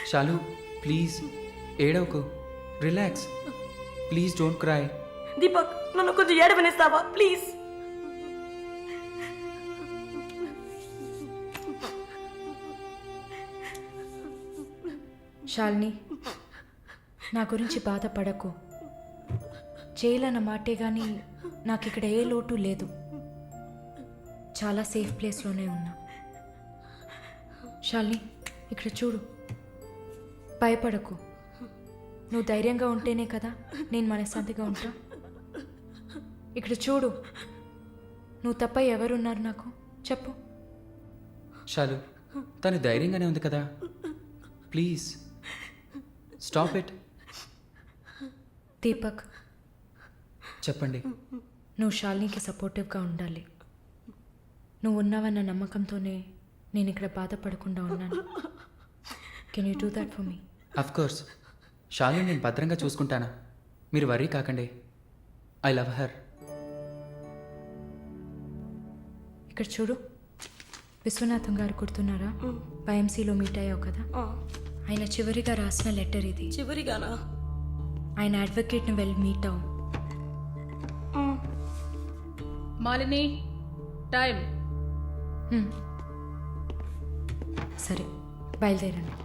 షాలు please ఏడవకు, relax, please don't cry. Deepak, నన్ను కొంచెం ఏడవనిస్తావా ప్లీజ్? శాలిని, నా గురించి బాధపడకు. జైలన్న మాటే కానీ నాకు ఇక్కడ ఏ లోటు లేదు. చాలా సేఫ్ ప్లేస్లోనే ఉన్నా. శాలిని, ఇక్కడ చూడు, భయపడకు. నువ్వు ధైర్యంగా ఉంటేనే కదా నేను మనశ్శాంతిగా ఉంటా. ఇక్కడ చూడు, నువ్వు తప్ప ఎవరున్నారు నాకు చెప్పు. షాలు, తను ధైర్యంగానే ఉంది కదా, ప్లీజ్ స్టాప్ ఇట్. దీపక్, చెప్పండి. నువ్వు శాలినికి సపోర్టివ్గా ఉండాలి. నువ్వు ఉన్నావన్న నమ్మకంతోనే నేను ఇక్కడ బాధపడకుండా ఉన్నాను. Can you do that for me? Of course, shawl నేను భద్రంగా చూసుకుంటానా, మీరు వర్రీ కాకండి. I love her. ఇక్కడ చూడు, విశ్వనాథం గారు గుర్తున్నారా? వైఎంసీలో మీట్ అయ్యావు కదా, ఆయన చివరిగా రాసిన లెటర్ ఇది. చివరిగానా? ఆయన అడ్వకేట్ని వెళ్ళి మీట్ అవ్వు. మాలిని, టైం. సరే, బయలుదేరండి.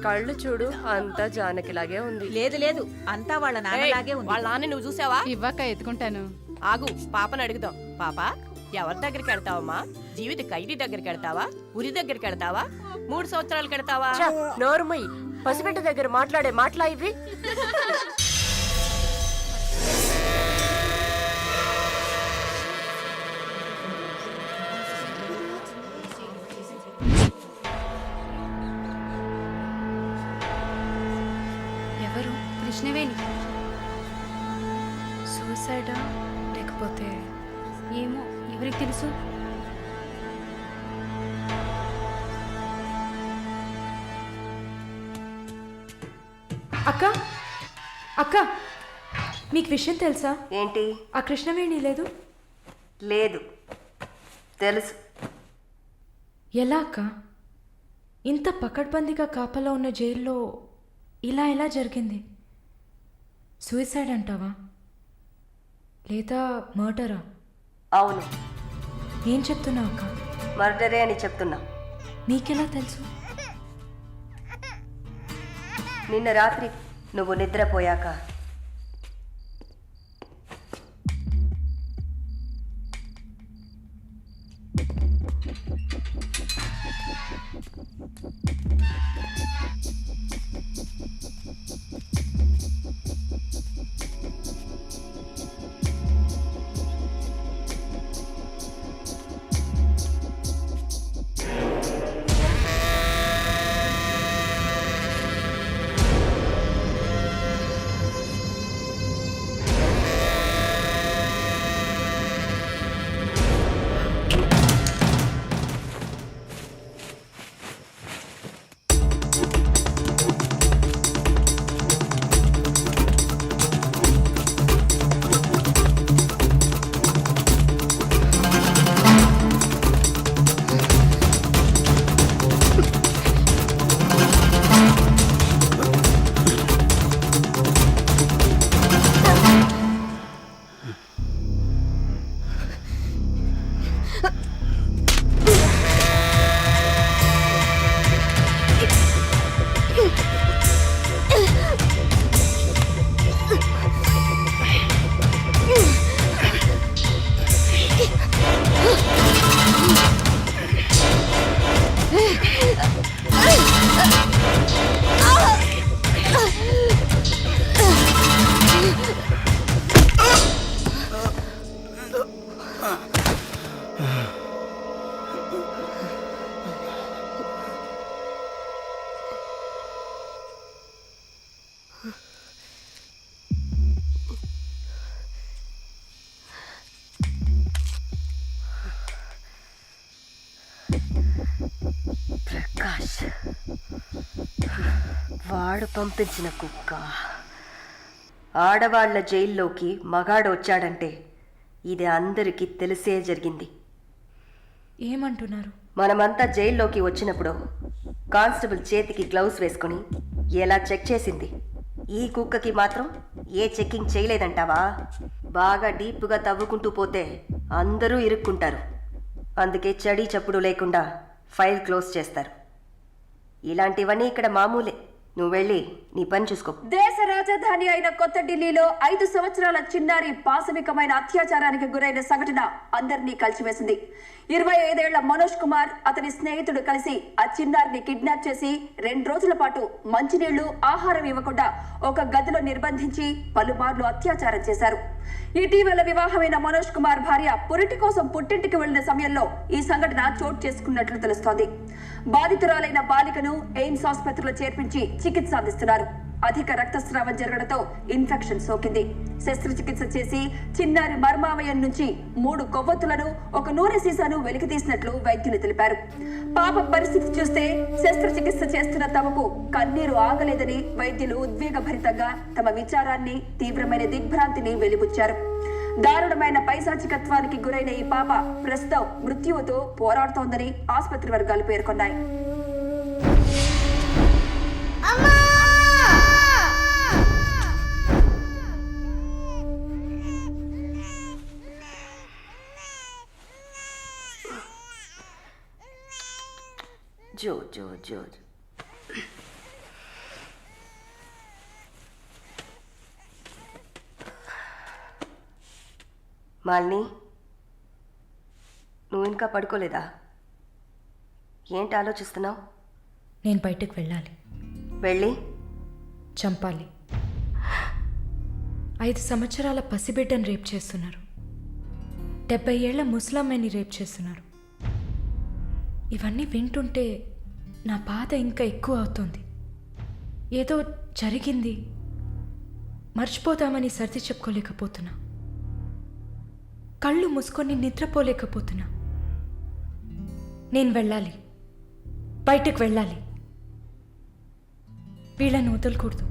కళ్ళు చూడు, అంతా జానకిలాగే ఉంది. లేదు లేదు, అంతా వాళ్ళ నాన్నలాగే ఉంది. వాళ్ళ నాన్న నువ్వు చూసావా? ఇవ్వక ఎత్తుకుంటాను. ఆగు, పాపను అడుగుదాం. పాప, ఎవరి దగ్గరికి వెళ్తావమ్మా? జీవిత ఖైదీ దగ్గరికి వెళ్తావా? ఉరి దగ్గరికి వెళ్తావా? 3 సంవత్సరాలు కడతావా? నోరుమయ్యి, పసిబిడ్డ దగ్గర మాట్లాడే మాటలా ఇవి? ఎవరు? కృష్ణవేణి. సూసైడా లేకపోతే? ఏమో, ఎవరికి తెలుసు? అక్క, అక్క, మీకు విషయం తెలుసా? ఏంటి? ఆ కృష్ణవేణి లేదు. లేదు, తెలుసు. ఎలా అక్క? ఇంత పకడ్బందీగా కాపలా ఉన్న జైల్లో ఇలా ఎలా జరిగింది? సూసైడ్ అంటావా లేదా మర్డరా? అవును, ఏం చెప్తున్నావు అక్క? మర్డరే అని చెప్తున్నా. నీకెలా తెలుసు? నిన్న రాత్రి నువ్వు నిద్రపోయాక వాడు పంపించిన కుక్క. ఆడవాళ్ల జైల్లోకి మగాడు వచ్చాడంటే ఇది అందరికీ తెలిసే జరిగింది. ఏమంటున్నారు? మనమంతా జైల్లోకి వచ్చినప్పుడు కానిస్టేబుల్ చేతికి గ్లౌస్ వేసుకుని ఎలా చెక్ చేసింది, ఈ కుక్కకి మాత్రం ఏ చెక్కింగ్ చేయలేదంటావా? బాగా డీప్గా తవ్వుకుంటూ పోతే అందరూ ఇరుక్కుంటారు. అందుకే చడి చప్పుడు లేకుండా ఫైల్ క్లోజ్ చేస్తారు. ఇలాంటివన్నీ ఇక్కడ మామూలే. నువ్వు వెళ్ళి నీ పని చూసుకో. దేశ రాజధాని అయిన కొత్త ఢిల్లీలో 5 సంవత్సరాల చిన్నారి పాశవికమైన అత్యాచారానికి గురైన సంఘటన అందరినీ కలిసివేసింది. 25 ఏళ్ల మనోజ్ కుమార్ అతని స్నేహితుడు కలిసి ఆ చిన్నారిని కిడ్నాప్ చేసి 2 రోజుల పాటు మంచినీళ్లు, ఆహారం ఇవ్వకుండా ఒక గదిలో నిర్బంధించి పలుమార్లు అత్యాచారం చేశారు. ఇటీవల వివాహమైన మనోజ్ కుమార్ భార్య పురిటి కోసం పుట్టింటికి వెళ్లిన సమయంలో ఈ సంఘటన చోటు చేసుకున్నట్లు తెలుస్తోంది. బాధితురాలైన బాలికను ఎయిమ్స్ ఆసుపత్రిలో చేర్పించి చికిత్స అందిస్తున్నారు. అధిక రక్తస్రావం జరగడంతో ఇన్ఫెక్షన్ సోకింది. శస్త్రచికిత్స చేసి చిన్నారి మర్మావయం నుంచి 3 కొవ్వొత్తులను, ఒక నూనె సీసాను వెలికితీసినట్లు వైద్యులు తెలిపారు. పాప పరిస్థితి చూస్తే శస్త్రచికిత్స చేస్తున్న తమకు కన్నీరు ఆగలేదని వైద్యులు ఉద్వేగభరితంగా తమ విచారాన్ని, తీవ్రమైన దిగ్భ్రాంతిని వెలిబుచ్చారు. దారుణమైన పైశాచికత్వానికి గురైన ఈ పాప ప్రస్తుతం మృత్యువుతో పోరాడుతోందని ఆసుపత్రి వర్గాలు పేర్కొన్నాయి. జో జో జో మాలిని, నువ్వు ఇంకా పడుకోలేదా? ఏంటి ఆలోచిస్తున్నావు? నేను బయటకు వెళ్ళాలి. వెళ్ళి చంపాలి. 5 సంవత్సరాల పసిబిడ్డను రేప్ చేస్తున్నారు. 70 ఏళ్ల ముసలమ్మని రేప్ చేస్తున్నారు. ఇవన్నీ వింటుంటే నా బాధ ఇంకా ఎక్కువ అవుతోంది. ఏదో జరిగింది, మర్చిపోదామని సర్ది చెప్పుకోలేకపోతున్నా. కళ్ళు మూసుకొని నిద్రపోలేకపోతున్నా. నేను వెళ్ళాలి, బయటకు వెళ్ళాలి. వీళ్ళని వదలకూడదు.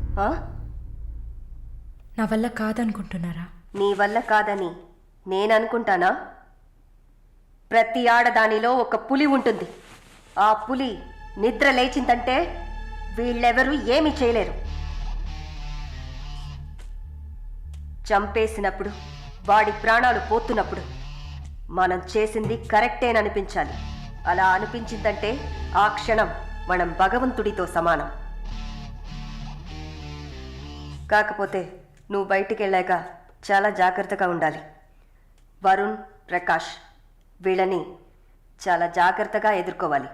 నా వల్ల కాదనుకుంటున్నారా? నీ వల్ల కాదని నేననుకుంటానా? ప్రతి ఆడదానిలో ఒక పులి ఉంటుంది. ఆ పులి నిద్ర లేచిందంటే వీళ్ళెవరూ ఏమీ చేయలేరు. చంపేసినప్పుడు, వాడి ప్రాణాలు పోతున్నప్పుడు మనం చేసింది కరెక్టేననిపించాలి. అలా అనిపించిందంటే ఆ క్షణం మనం భగవంతుడితో సమానం. కాకపోతే నువ్వు బయటికి వెళ్ళాక చాలా జాగ్రత్తగా ఉండాలి. వరుణ్, ప్రకాష్ వీళ్ళని చాలా జాగ్రత్తగా ఎదుర్కోవాలి.